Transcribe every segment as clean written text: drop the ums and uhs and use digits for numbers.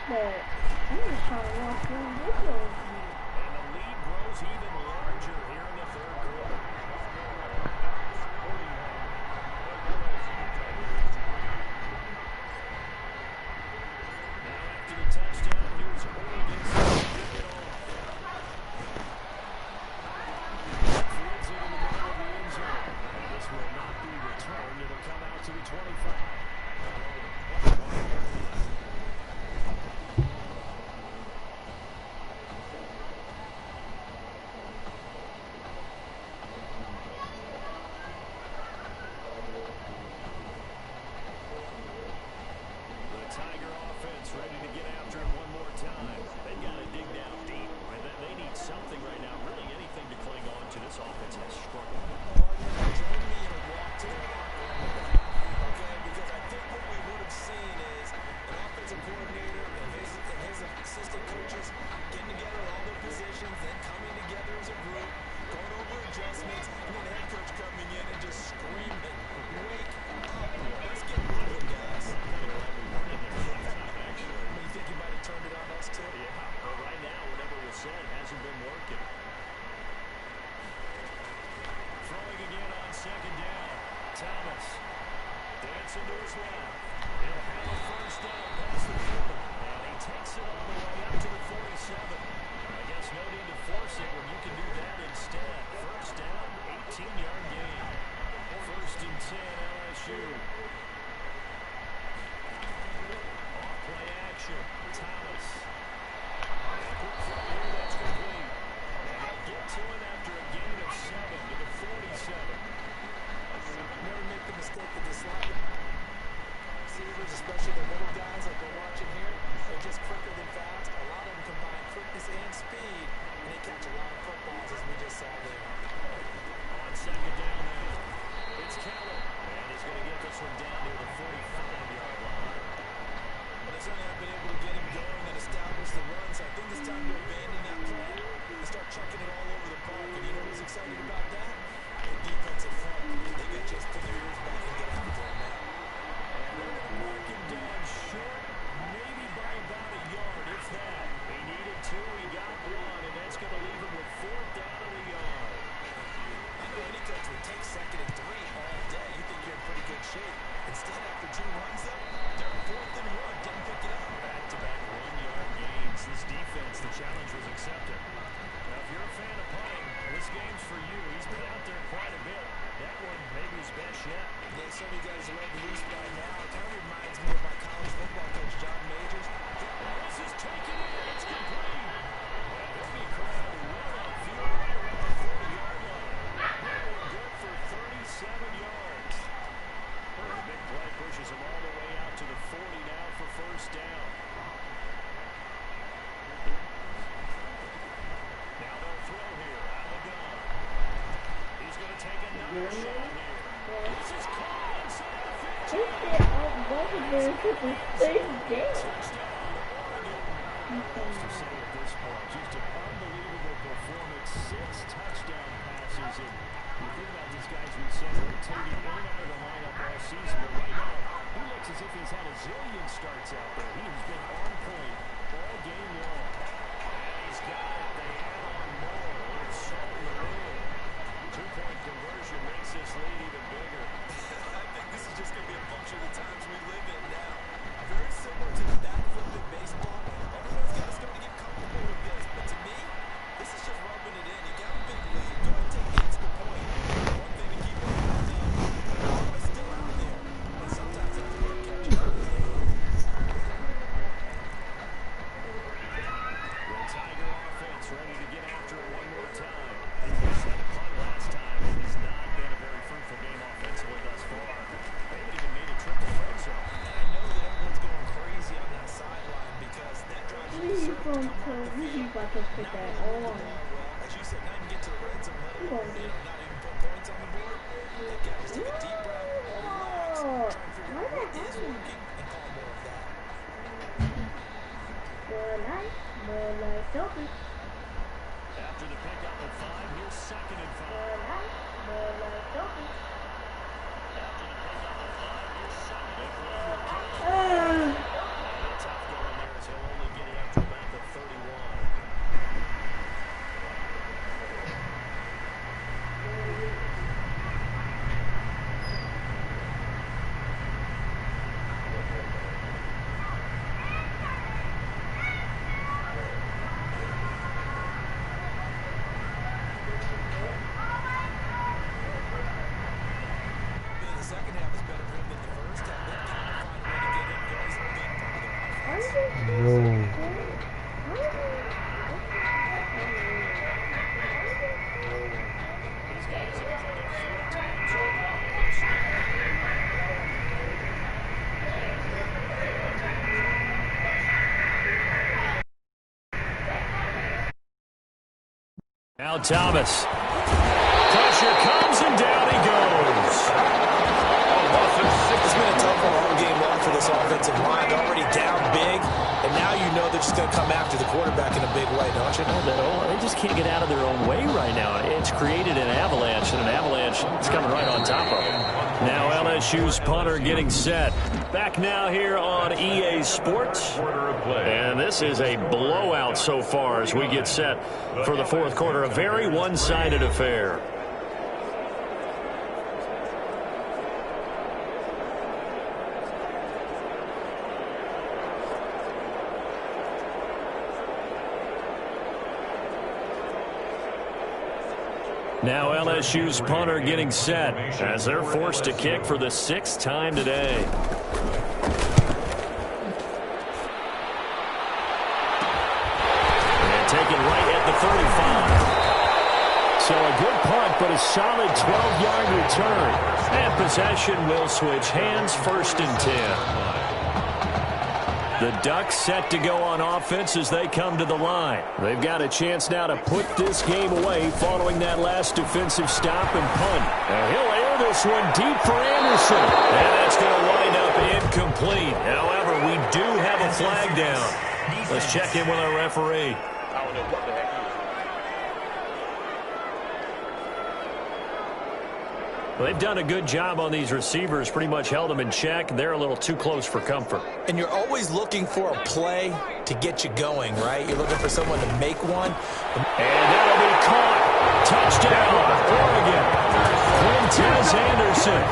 But I'm just trying to watch one video with you. And the lead grows even larger here in the third quarter. Now after the touchdown, here's Oregon to kick it off. Fields it in the middle of the end zone. And this will not be returned. It'll come out to the 25. Tiger offense ready to get after him one more time. They got to dig down deep. And they need something right now. Really anything to cling on to. This offense has struggled. Join me in a walk to the locker room. Okay, because I think what we would have seen is an offensive coordinator and his assistant coaches getting together all their positions, then coming together as a group, going over adjustments, and then the head coach coming in and just screaming, "Wake up! Let's get moving, guys." You think he might have turned it on us too? Yeah, but right now, whatever was said hasn't been working. Throwing again on second down. Thomas dancing to his left. He'll have a first down past the 40. And he takes it all the way up to the 47. I guess no need to force it when you can do that instead. First down, 18-yard gain. First and 10, LSU. Play action. Thomas. Quick throw here, that's complete. And they'll get to it after a gain of 7 to the 47. Never make the mistake of this line. Receivers, especially the middle guys like we're watching here, they're just quicker than fast. A lot of them combine quickness and speed, and they catch a lot of footballs, as we just saw there. On second down now, it's Keller. And he's going to get this one down near the 45-yard line. But they certainly have been able to get him going and establish the run, so I think it's time to abandon that plan and start chucking it all over the park. And you know who's excited about that? The defensive front. They got just put their ears back and get after him now. And they're going to mark him down short, maybe by about a yard, if that. He needed 2, he got 1, and that's going to leave him with 4th down and a yard. I know any coach would take 2nd and 3 all day. You think you're in pretty good shape. Instead, after 2 runs up, they're 4th and 1. Didn't pick it up. Back-to-back 1-yard gains. This defense, the challenge was accepted. Now, if you're a fan of playing, this game's for you. He's been out there quite a bit. That one maybe his best yet. Yeah, certainly got his leg loose by now. It kind of reminds me of my college football coach, John Majors. This is taken in. It's complete. And they'll be corralled well upfield right around the 40-yard line. Good for 37 yards. The big play pushes him all the way out to the 40 now for first down. Now they'll throw here out of the gun. He's going to take another shot here. This is caught inside the 15. They said all both of them took the same game. To say at this point, just an unbelievable performance. 6 touchdown passes. And you think about these guys we said rotating in and out of the lineup all season. But right now, he looks as if he's had a zillion starts out there. He has been on point all game long. And he's got it. They add on more. It's on the road. 2-point conversion makes this lead even bigger. I think this is just going to be a function of the times we live in now. Very similar to the bat flip in baseball. Everyone's got to start to get comfortable with this. But to me, this is just rubbing it in. You got a big lead. Go ahead and take the extra point. One thing to keep in mind, though, the ball is still out there. And sometimes that's going to catch up. The Tiger offense ready to get after it one more time. They set a punt last time. It has not been a very fruitful game offensively thus far. They haven't even made a triple threat zone. And I know that everyone's going crazy on that sideline because that drives you Please to don't tell me he's about to put that on. As you said, not even get to the red zone, let alone, not even put points on the board. They got to take a deep breath, relax, try and figure out what is working, and call more of that. More like selfish. After the pickup at 5, here's 2nd and 5. More like selfish. After the pickup at 5, here's 2nd and 5. Tough going there as he'll only No. Now Thomas. Pressure comes and down he goes. It's been a tough home game long for this offensive line. They're already down big, and now you know they're just going to come after the quarterback in a big way, don't you? They just can't get out of their own way right now. It's created an avalanche, and an avalanche is coming right on top of them. Now LSU's punter getting set. Back now here on EA Sports. And this is a blowout so far as we get set for the fourth quarter. A very one-sided affair. Now LSU's punter getting set as they're forced to kick for the sixth time today. And taken right at the 35. So a good punt, but a solid 12-yard return. And possession will switch hands, first and 10. The Ducks set to go on offense as they come to the line. They've got a chance now to put this game away following that last defensive stop and punt. And he'll air this one deep for Anderson. And that's going to wind up incomplete. However, we do have a flag down. Let's check in with our referee. I don't know what the heck he was. Well, they've done a good job on these receivers, pretty much held them in check. They're a little too close for comfort. And you're always looking for a play to get you going, right? You're looking for someone to make one. And that'll be caught. Touchdown, Oregon. Quintez Anderson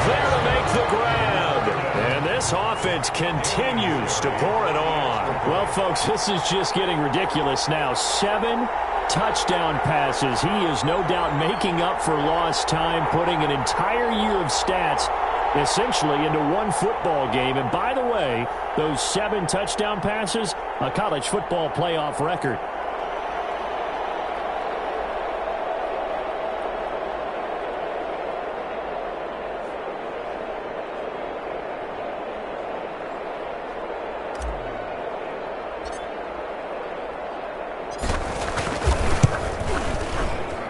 there to make the grab. And this offense continues to pour it on. Well, folks, this is just getting ridiculous now. 7 touchdown passes. He is no doubt making up for lost time, putting an entire year of stats essentially into one football game. And by the way, those 7 touchdown passes, a college football playoff record.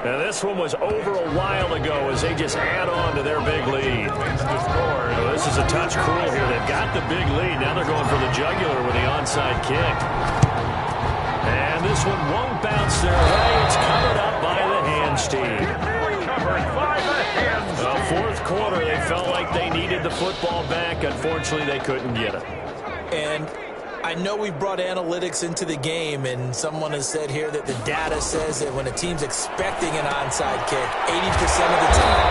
Now this one was over a while ago as they just add on to their big lead. So this is a touch cruel here. They've got the big lead. Now they're going for the jugular with the onside kick. And this one won't bounce their way. It's covered up by the hands team. Well, fourth quarter, they felt like they needed the football back. Unfortunately, they couldn't get it. And I know we brought analytics into the game, and someone has said here that the data says that when a team's expecting an onside kick, 80% of the time,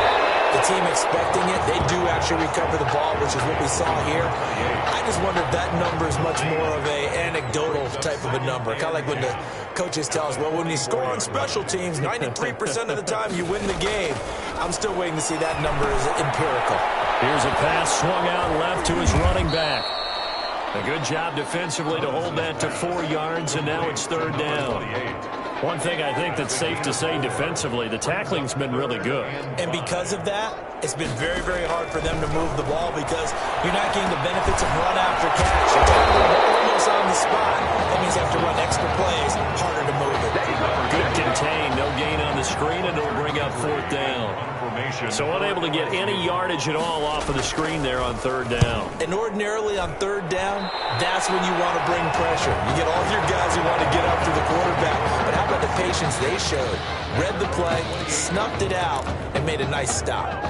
the team expecting it, they do actually recover the ball, which is what we saw here. I just wonder if that number is much more of a anecdotal type of a number. Kind of like when the coaches tell us, well, when you score on special teams, 93% of the time you win the game. I'm still waiting to see that number is empirical. Here's a pass swung out left to his running back. A good job defensively to hold that to 4 yards, and now it's third down. One thing I think that's safe to say defensively, the tackling's been really good. And because of that, it's been very, very hard for them to move the ball because you're not getting the benefits of run after catch. You're tackling almost on the spot. That means you have to run extra plays, harder to move it. Good contain, no gain on the screen, and it'll bring up fourth down. So unable to get any yardage at all off of the screen there on third down. And ordinarily on third down, that's when you want to bring pressure. You get all of your guys who want to get after the quarterback. But how about the patience they showed? Read the play, snuffed it out, and made a nice stop.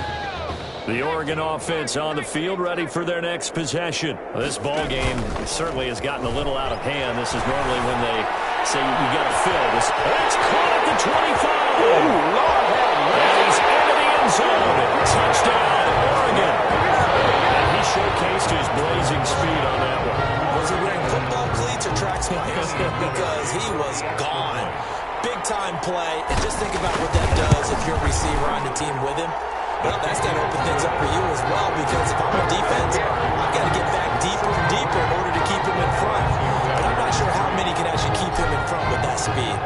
The Oregon offense on the field, ready for their next possession. This ball game certainly has gotten a little out of hand. This is normally when they say you got to fill this. That's caught at the 25. Ooh, Lord, and he's into the end zone. Touchdown, Oregon. And he showcased his blazing speed on that one. Was he wearing football cleats or track spikes? Because he was gone. Big time play. And just think about what that does if you're a receiver on the team with him. Well, that's got to open things up for you as well, because if I'm on defense, I've got to get back deeper and deeper in order to keep him in front. But I'm not sure how many can actually keep him in front with that speed.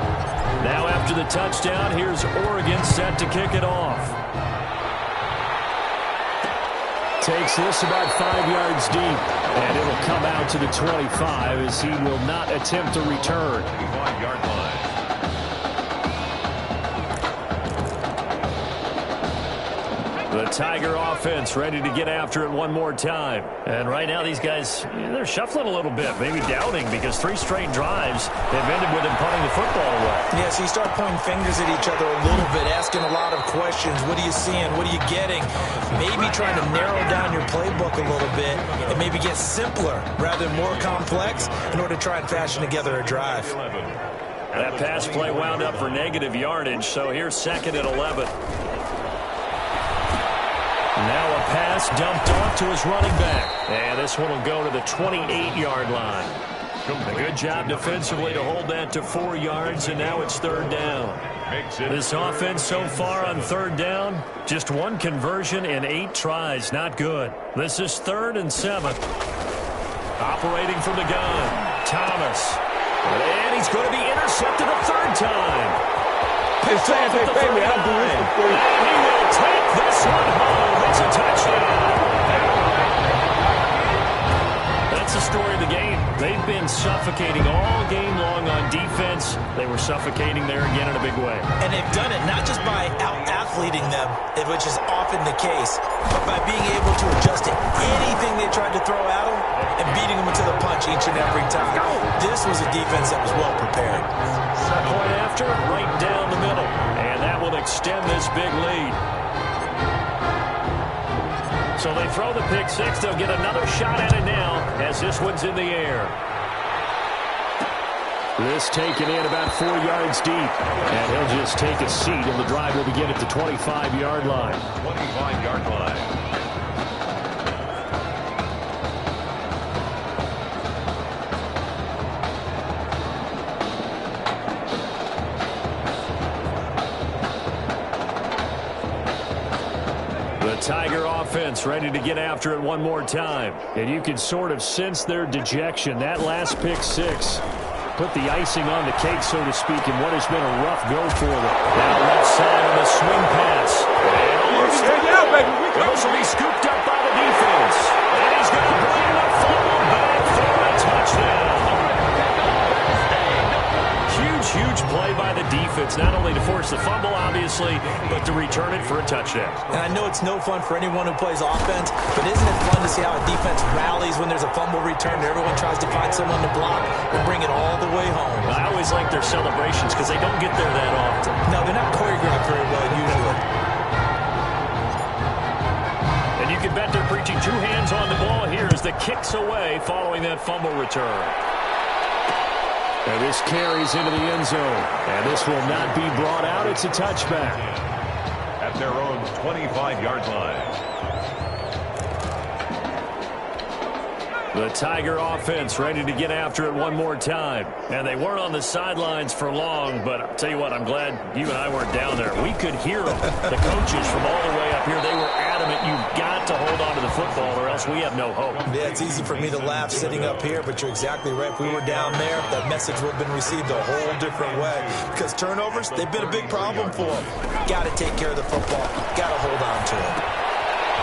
Now after the touchdown, here's Oregon set to kick it off. Takes this about 5 yards deep, and it'll come out to the 25 as he will not attempt to return. 5-yard line. The Tiger offense ready to get after it one more time. And right now these guys, they're shuffling a little bit, maybe doubting, because 3 straight drives have ended with them punting the football away. Yeah, so you start pointing fingers at each other a little bit, asking a lot of questions. What are you seeing? What are you getting? Maybe trying to narrow down your playbook a little bit and maybe get simpler rather than more complex in order to try and fashion together a drive. That pass play wound up for negative yardage, so here's 2nd and 11. Now a pass dumped off to his running back. And this one will go to the 28-yard line. A good job defensively to hold that to 4 yards, and now it's 3rd down. This offense so far on 3rd down, just 1 conversion in 8 tries. Not good. This is 3rd and 7. Operating from the gun, Thomas. And he's going to be intercepted a 3rd time. Hey, Sam, hey, baby, I'll do this for you. And he will take this one home. It's a touchdown. That's the story of the game. They've been suffocating all game long on defense. They were suffocating there again in a big way. And they've done it not just by out-athleting them, which is often the case, but by being able to adjust to anything they tried to throw at them and beating them to the punch each and every time. This was a defense that was well prepared. Point after, right down the middle. And that will extend this big lead. So they throw the pick 6. They'll get another shot at it now as this one's in the air. This taken in about 4 yards deep. And he'll just take a seat, and the drive will begin at the 25-yard line. 25-yard line. Tiger offense ready to get after it one more time. And you can sort of sense their dejection. That last pick 6 put the icing on the cake, so to speak, in what has been a rough go for them. Now left side on the swing pass. And this will be scooped up by the defense. And he's going to bring the fumble back for a touchdown. Huge play by the defense, not only to force the fumble, obviously, but to return it for a touchdown. And I know it's no fun for anyone who plays offense, but isn't it fun to see how a defense rallies when there's a fumble return and everyone tries to find someone to block and bring it all the way home? I always like their celebrations because they don't get there that often. No, they're not choreographed very well usually. And you can bet they're preaching 2 hands on the ball here as the kick's away following that fumble return. And this carries into the end zone. And this will not be brought out. It's a touchback. At their own 25-yard line. The Tiger offense ready to get after it one more time. And they weren't on the sidelines for long, but I'll tell you what, I'm glad you and I weren't down there. We could hear them. The coaches from all the way up here, they were adamant, you've got to hold on to the football or else we have no hope. Yeah, it's easy for me to laugh sitting up here, but you're exactly right. If we were down there, that message would have been received a whole different way. Because turnovers, they've been a big problem for them. Got to take care of the football. Got to hold on to it.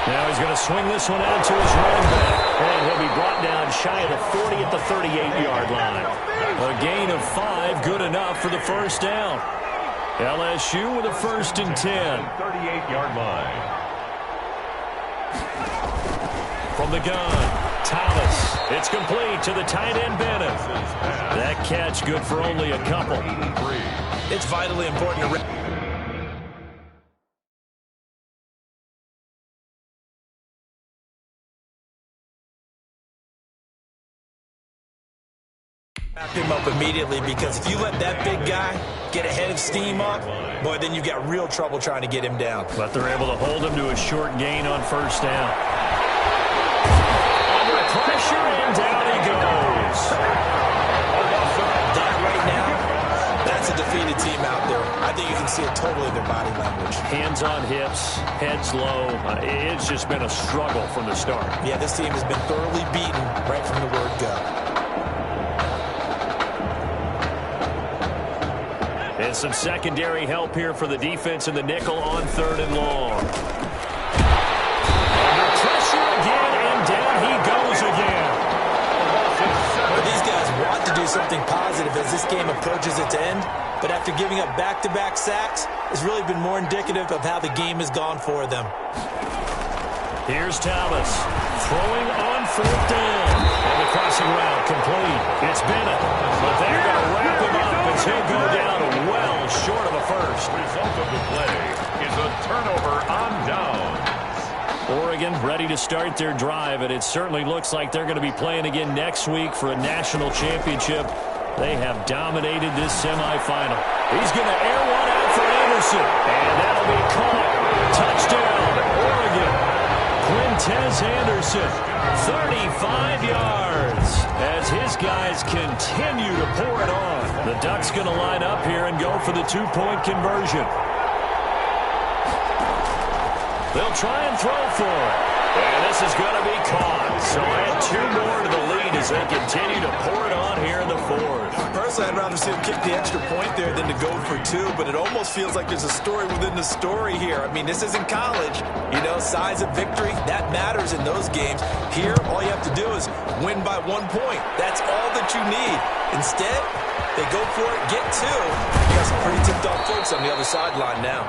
Now he's going to swing this one out to his running back. And he'll be brought down shy of the 40 at the 38-yard line. A gain of 5, good enough for the first down. LSU with a 1st and 10. 38-yard line. From the gun, Thomas. It's complete to the tight end, Bennett. That catch good for only a couple. It's vitally important to wrap him up immediately, because if you let that big guy get a head of steam up, boy, then you've got real trouble trying to get him down. But they're able to hold him to a short gain on first down. Under pressure, and down he goes. That right now, that's a defeated team out there. I think you can see it totally in their body language. Hands on hips, heads low. It's just been a struggle from the start. Yeah, this team has been thoroughly beaten right from the word go. And some secondary help here for the defense in the nickel on 3rd and long. Under pressure again, and down he goes again. Well, these guys want to do something positive as this game approaches its end, but after giving up back-to-back sacks, it's really been more indicative of how the game has gone for them. Here's Thomas throwing on 4th down. And the crossing route complete. It's Bennett, but they're going to wrap him up as he'll go down well short of a first. Result of the play is a turnover on downs. Oregon ready to start their drive, and it certainly looks like they're going to be playing again next week for a national championship. They have dominated this semifinal. He's going to air one out for Anderson, and that'll be caught. Touchdown, Oregon. Quintez Anderson, 35 yards as his guys continue to pour it on. The Ducks going to line up here and go for the 2-point conversion. They'll try and throw for it. And this is going to be caught. So add 2 more to the lead as they continue to pour it on here in the 4th. Personally, I'd rather see him kick the extra point there than to go for 2, but it almost feels like there's a story within the story here. I mean, this isn't college. You know, size of victory, that matters in those games. Here, all you have to do is win by 1 point. That's all that you need. Instead, they go for it, get 2. You got some pretty tipped-off folks on the other sideline now.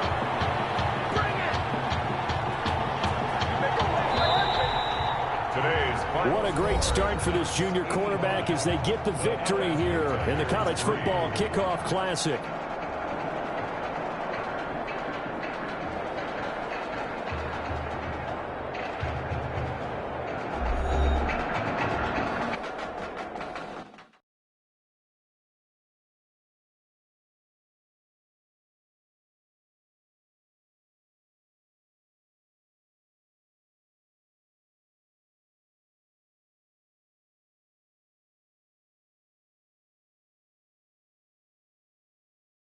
What a great start for this junior quarterback as they get the victory here in the College Football Kickoff Classic.